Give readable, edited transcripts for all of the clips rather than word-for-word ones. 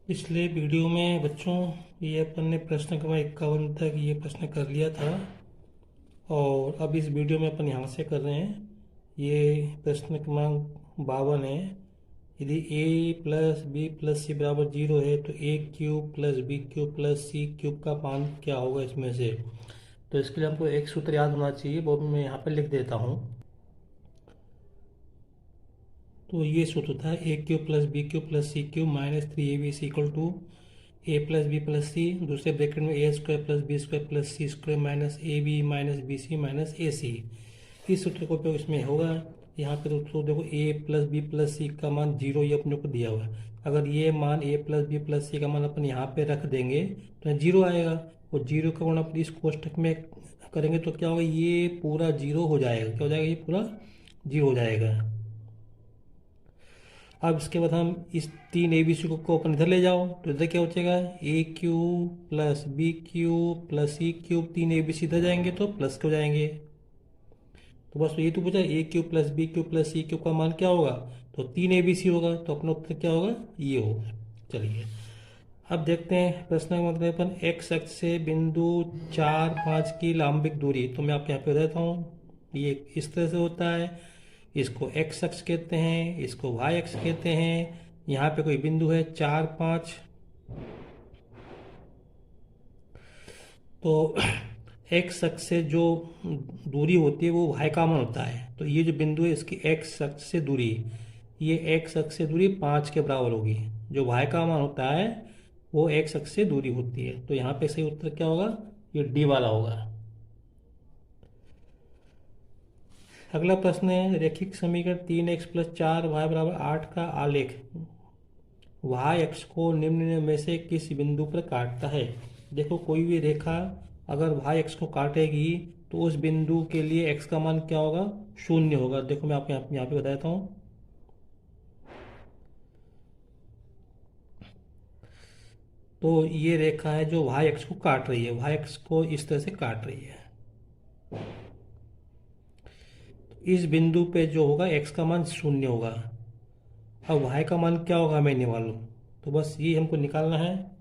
पिछले वीडियो में बच्चों ये अपन ने प्रश्न क्रमांक 51 तक ये प्रश्न कर लिया था और अब इस वीडियो में अपन यहाँ से कर रहे हैं। ये प्रश्न क्रमांक 52 है। यदि a plus B plus C बराबर 0 है तो a cube plus B cube plus C cube का मान क्या होगा इसमें से। तो इसके लिए हमको एक सूत्र याद होना चाहिए, वो मैं यहाँ पर लिख देता हूँ। तो ये सूत्र था a cube plus B cube plus C cube minus 3ab is equal to A plus B plus C, दूसरे ब्रैकेट में A square plus B square plus C square minus A B minus B C minus A C. इस सूत्र का उपयोग इसमें होगा। यहाँ पे तो देखो ए प्लस बी प्लस सी का मान 0 ये अपने को दिया हुआ है। अगर ये मान ए प्लस बी प्लस सी का मान अपन यहाँ पे रख देंगे तो 0 आएगा, और 0 का गुणा अपन इस कोष्टक में करेंगे तो क्या होगा, ये पूरा 0 हो जाएगा। क्या हो जाएगा, ये पूरा 0 हो जाएगा। अब इसके बाद हम इस 3abc को अपन इधर ले जाओ तो इधर क्या हो जाएगा, A cube plus B cube plus C cube, 3abc इधर जाएंगे तो प्लस के हो जाएंगे। तो बस ये तो पूछा A cube plus B cube plus C cube का मान क्या होगा, तो 3abc होगा। तो अपना उत्तर क्या होगा, ये होगा। चलिए अब देखते हैं प्रश्न का मतलब अपन एक्स अक्ष से बिंदु 4 5 की लंबिक दूरी। तो मैं आपको यहाँ पे बताता हूँ, ये इस तरह से होता है। इसको एक्स अक्ष कहते हैं, इसको वाई अक्ष कहते हैं। यहाँ पे कोई बिंदु है 4 5, तो एक्स अक्ष से जो दूरी होती है वो वाई का मान होता है। तो ये जो बिंदु है इसकी एक्स अक्ष से दूरी, ये एक्स अक्ष से दूरी 5 के बराबर होगी। जो वाई का मान होता है वो एक्स अक्ष से दूरी होती है। तो यहाँ पे सही उत्तर क्या होगा, ये डी वाला होगा। अगला प्रश्न है रैखिक समीकरण 3x प्लस 4y बराबर 8 का आलेख y अक्ष को निम्न में से किस बिंदु पर काटता है। देखो कोई भी रेखा अगर y अक्ष को काटेगी तो उस बिंदु के लिए x का मान क्या होगा, 0 होगा। देखो मैं आपको यहाँ पे बताता हूँ। तो ये रेखा है जो y अक्ष को काट रही है, y अक्ष को इस तरह से काट रही है। इस बिंदु पे जो होगा x का मान 0 होगा। अब y का मान क्या होगा हमें नहीं मालूम, तो बस ये हमको निकालना है।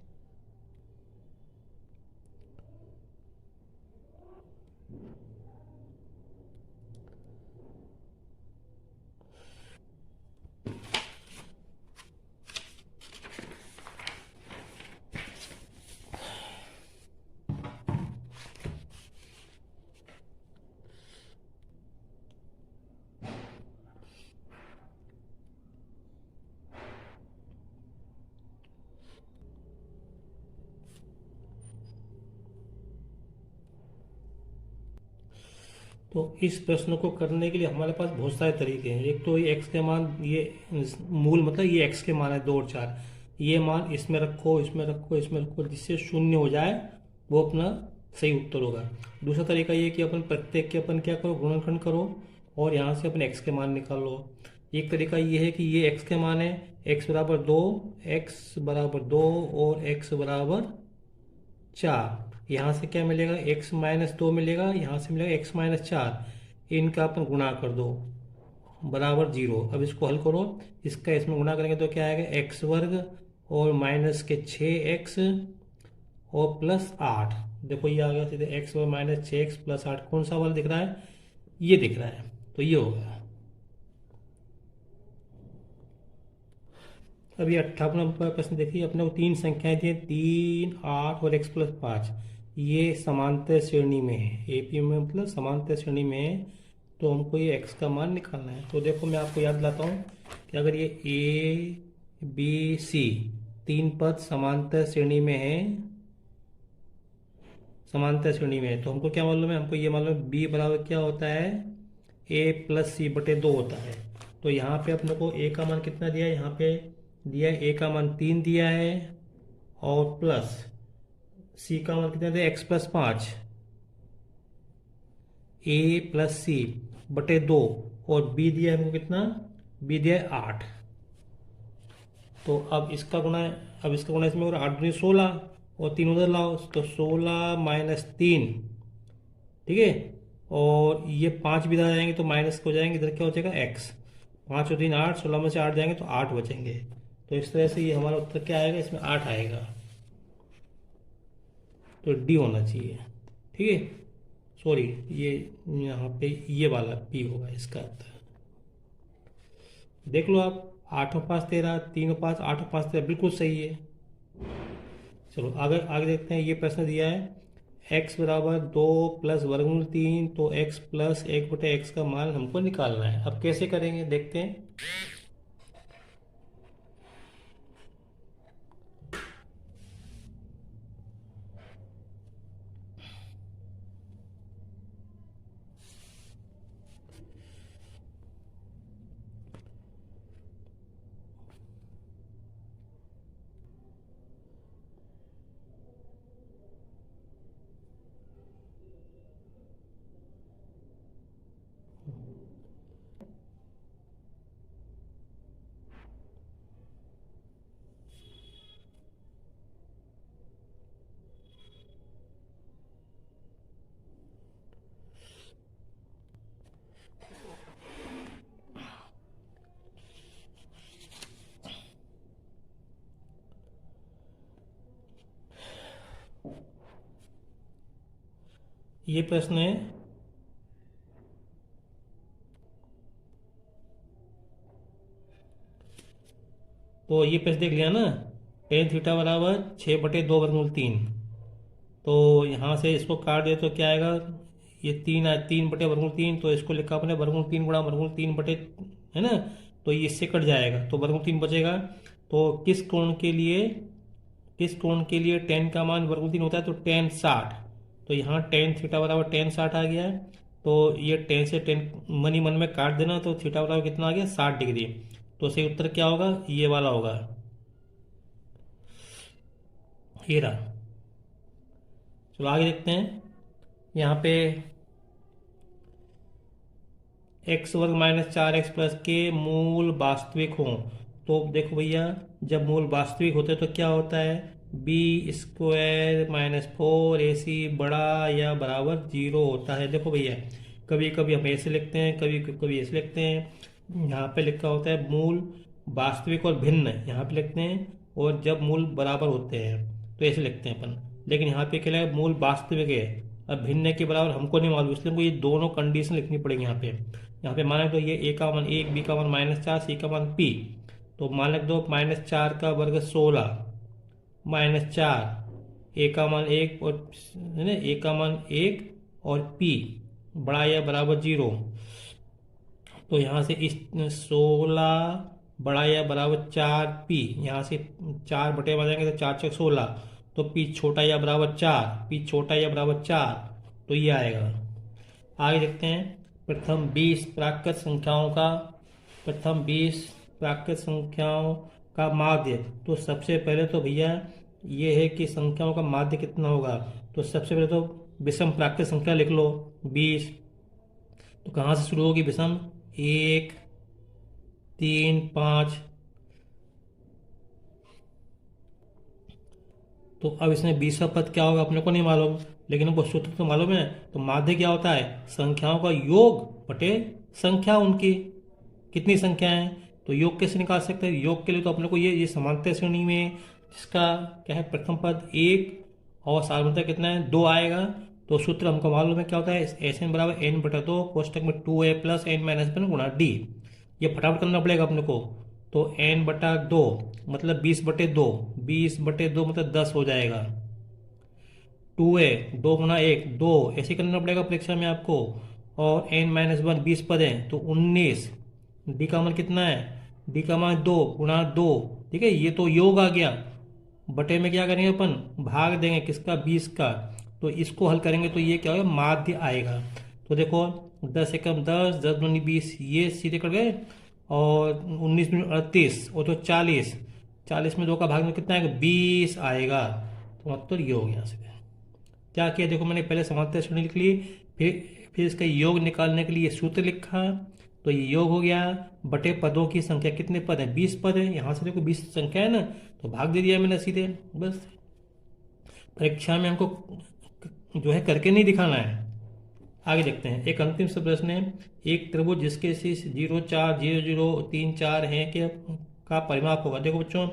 तो इस प्रश्न को करने के लिए हमारे पास बहुत सारे तरीके हैं। एक तो ये एक्स के मान, ये मूल मतलब ये एक्स के मान है 2 और 4, ये मान इसमें रखो इसमें रखो इसमें रखो, जिससे 0 हो जाए वो अपना सही उत्तर होगा। दूसरा तरीका ये कि अपन प्रत्येक के अपन क्या करो, गुणनखंड करो और यहाँ से अपन एक्स के मान निकालो। एक तरीका ये है कि ये एक्स के मान है, एक्स बराबर 2, एक्स बराबर 2 और एक्स बराबर 4। यहाँ से क्या मिलेगा, x माइनस 2 मिलेगा, यहाँ से मिलेगा x माइनस 4। इनका अपन गुणा कर दो बराबर 0। अब इसको हल करो, इसका इसमें गुणा करेंगे तो क्या आएगा, x वर्ग और माइनस के 6x और प्लस 8। देखो ये आ गया सीधे x वर्ग माइनस 6x प्लस 8। कौन सा वाला दिख रहा है, ये दिख रहा है, तो ये होगा। अब ये 58 नंबर प्रश्न देखिए, अपने को 3 संख्याएं दी, 3 8 और x प्लस 5। ये समांतर श्रेणी में है, एपी में मतलब समांतर श्रेणी में है। तो हमको ये x का मान निकालना है। तो देखो मैं आपको याद दिलाता हूँ कि अगर ये ए बी सी 3 पद समांतर श्रेणी में है, समांतर श्रेणी में है, तो हमको क्या मालूम है, हमको ये मालूम है b बराबर क्या होता है, a प्लस सी बटे 2 होता है। तो यहाँ पे अपने को a का मान कितना दिया है, यहाँ पे दिया है a का मान 3 दिया है और प्लस c का मान कितना दिया, x प्लस 5, a प्लस सी बटे 2 और b दिया है हमको कितना, b दिया है 8। तो अब इसका गुणा है, अब इसका गुणा इसमें 8 दूनी 16 और 3 उधर लाओ तो 16 माइनस 3, ठीक है। और ये 5 भी इधर आ जाएंगे तो माइनस हो जाएंगे, इधर क्या हो जाएगा x। 5 और 3 8, 16 में से 8 जाएंगे तो 8 बचेंगे। तो तो इस तरह से ये हमारा उत्तर क्या आएगा, इसमें 8 आएगा, तो डी होना चाहिए। ठीक है, सॉरी, ये यहाँ पे ये वाला पी होगा इसका उत्तर। देख लो आप, 8 और 5 13, 3 और 5 8 और 5 13 बिल्कुल सही है। चलो आगे आगे देखते हैं। ये प्रश्न दिया है x बराबर 2 प्लस वर्गमूल 3, तो x प्लस 1/x का मान हमको निकालना है। अब कैसे करेंगे देखते हैं। ये प्रश्न है तो ये प्रश्न देख लिया ना, टेन थीटा बराबर 6/2 वर्गमूल 3। तो यहाँ से इसको काट दे तो क्या आएगा, ये 3/3 तो इसको लिखा अपने वर्गमूल 3 गुणा वर्गमूल 3 है ना, तो ये इससे कट जाएगा तो वर्गमूल 3 बचेगा। तो किस कोण के लिए टेन का मान वर्गमूल 3 होता है, तो टेन 60। तो यहाँ टेन थीटा बराबर टेन 60 आ गया है। तो ये टेन से टेन मनी मन में काट देना, तो थीटा बराबर कितना आ गया, 60 डिग्री। तो सही उत्तर क्या होगा, ये वाला होगा, ये रहा। चलो आगे देखते हैं। यहाँ पे x² - 4x प्लस के मूल वास्तविक हों, तो देखो भैया, जब मूल वास्तविक होते हैं तो क्या होता है, b² - 4ac बड़ा या बराबर 0 होता है। देखो भैया, कभी कभी हम ऐसे लिखते हैं, कभी कभी ऐसे लिखते हैं। यहाँ पे लिखा होता है मूल वास्तविक और भिन्न, यहाँ पे लिखते हैं, और जब मूल बराबर होते हैं तो ऐसे लिखते हैं अपन। लेकिन यहाँ पे क्या है, मूल वास्तविक है, अब भिन्न के बराबर हमको नहीं मालूम, इसलिए हमको ये दोनों कंडीशन लिखनी पड़ेगी। यहाँ पे माना तो ये a का मान 1, b का मान -4, c का मान p। तो मान लिख दो -4 का वर्ग 16 -4, a का मान 1 और है ना, a का मान 1 और p बड़ा या बराबर 0। तो यहाँ से इस 16 बड़ा या बराबर 4p, यहाँ से 4 बटे में जाएंगे तो 4×6 = 16, तो p छोटा या बराबर 4, p छोटा या बराबर 4, तो ये आएगा। आगे देखते हैं। प्रथम 20 प्राकृत संख्याओं का माध्य। तो सबसे पहले तो भैया ये है कि संख्याओं का माध्य कितना होगा, तो सबसे पहले तो विषम प्राकृत संख्या लिख लो 20। तो कहाँ से शुरू होगी विषम, 1 3 5। तो अब इसमें 20वां पद क्या होगा अपने को नहीं मालूम, लेकिन हमको सूत्र तो मालूम है। तो माध्य क्या होता है, संख्याओं का योग बटे संख्या उनकी, कितनी संख्या है। तो योग कैसे निकाल सकते हैं, योग के लिए तो अपने को ये समांतर श्रेणी में जिसका क्या है, प्रथम पद 1 और सार्वधातुक कितना है, 2 आएगा। तो सूत्र हमको मालूम है क्या होता है, SN बराबर n/2 कोष्टक में 2a + n - 1 गुणा d। ये फटाफट करना पड़ेगा अपने को। तो n/2 मतलब 20/2, 20/2 मतलब 10 हो जाएगा। 2a 2 गुना 1 2, ऐसे करना पड़ेगा परीक्षा में आपको। और n - 1 20 पद है तो 19। डी का मान कितना है, डी का मान 2 गुणा 2। ठीक है, ये तो योग आ गया। बटे में क्या करेंगे अपन, भाग देंगे किसका, 20 का। तो इसको हल करेंगे तो ये क्या होगा, माध्य आएगा। तो देखो 10 एकम 10, 10 दूनी 20, ये सीधे कट गए। और 19 दूनी 38 और तो 40, 40 में 2 का भाग में कितना आएगा, 20 आएगा। तो मतलब ये हो गया। यहाँ से क्या किया, देखो मैंने पहले समांतर श्रेणी लिख ली, फिर इसका योग निकालने के लिए सूत्र लिखा। तो ये योग हो गया बटे पदों की संख्या, कितने पद है, 20 पद है। यहाँ से देखो 20 संख्या है ना, तो भाग दे दिया मैंने सीधे। बस परीक्षा में हमको जो है करके नहीं दिखाना है। आगे देखते हैं। एक अंतिम सा प्रश्न है, एक त्रिभुज जिसके शीर्ष 0 4 0 0 3 4 है, का परिमाप होगा। देखो बच्चों,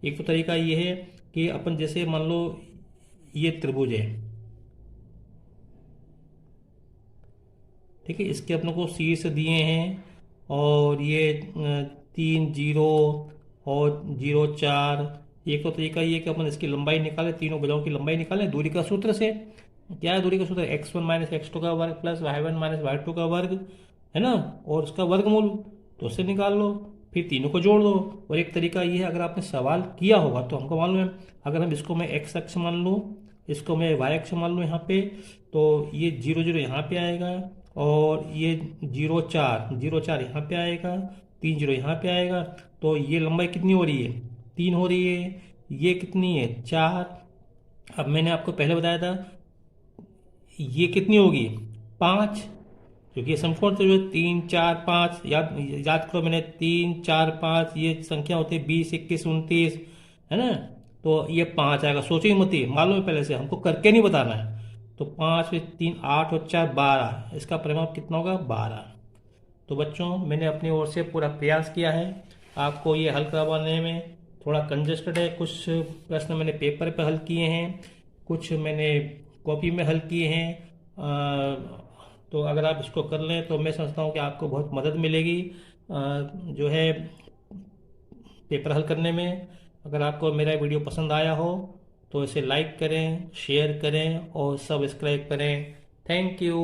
एक तो तरीका ये है कि अपन जैसे मान लो ये त्रिभुज है, ठीक है, इसके अपने को शीर्ष दिए हैं और ये 3 0 और 0 4। एक तो तरीका ये कि अपन इसकी लंबाई निकालें, तीनों भुजाओं की लंबाई निकालें दूरी का सूत्र से। क्या है दूरी का सूत्र? x1 माइनस x2 का वर्ग प्लस y1 माइनस y2 का वर्ग, है ना, और उसका वर्गमूल, तो उससे निकाल लो, फिर तीनों को जोड़ दो। और एक तरीका ये है, अगर आपने सवाल किया होगा तो हमको मालूम है, अगर हम इसको मैं x अक्ष मान लूँ, इसको मैं y अक्ष मान लूँ यहाँ पे, तो ये 0 0 यहाँ पे आएगा और ये 0 4 यहाँ पे आएगा, 3 0 यहाँ पे आएगा। तो ये लंबाई कितनी हो रही है? 3 हो रही है। ये कितनी है? 4। अब मैंने आपको पहले बताया था ये कितनी होगी? 5, क्योंकि ये समकोण तो जो 3 4 5, याद याद करो, मैंने 3 4 5 ये संख्या होती है 20 21 29, है ना। तो ये 5 आएगा, सोचो ही मत, ही मालूम है पहले से, हमको करके नहीं बताना है। तो 5 फिर 3 8 और 4 12, इसका परिमाप कितना होगा? 12। तो बच्चों, मैंने अपनी ओर से पूरा प्रयास किया है आपको ये हल करवाने में। थोड़ा कंजेस्टेड है, कुछ प्रश्न मैंने पेपर पे हल किए हैं, कुछ मैंने कॉपी में हल किए हैं। तो अगर आप इसको कर लें तो मैं समझता हूँ कि आपको बहुत मदद मिलेगी जो है पेपर हल करने में। अगर आपको मेरा वीडियो पसंद आया हो तो इसे लाइक करें, शेयर करें और सब्सक्राइब करें। Thank you.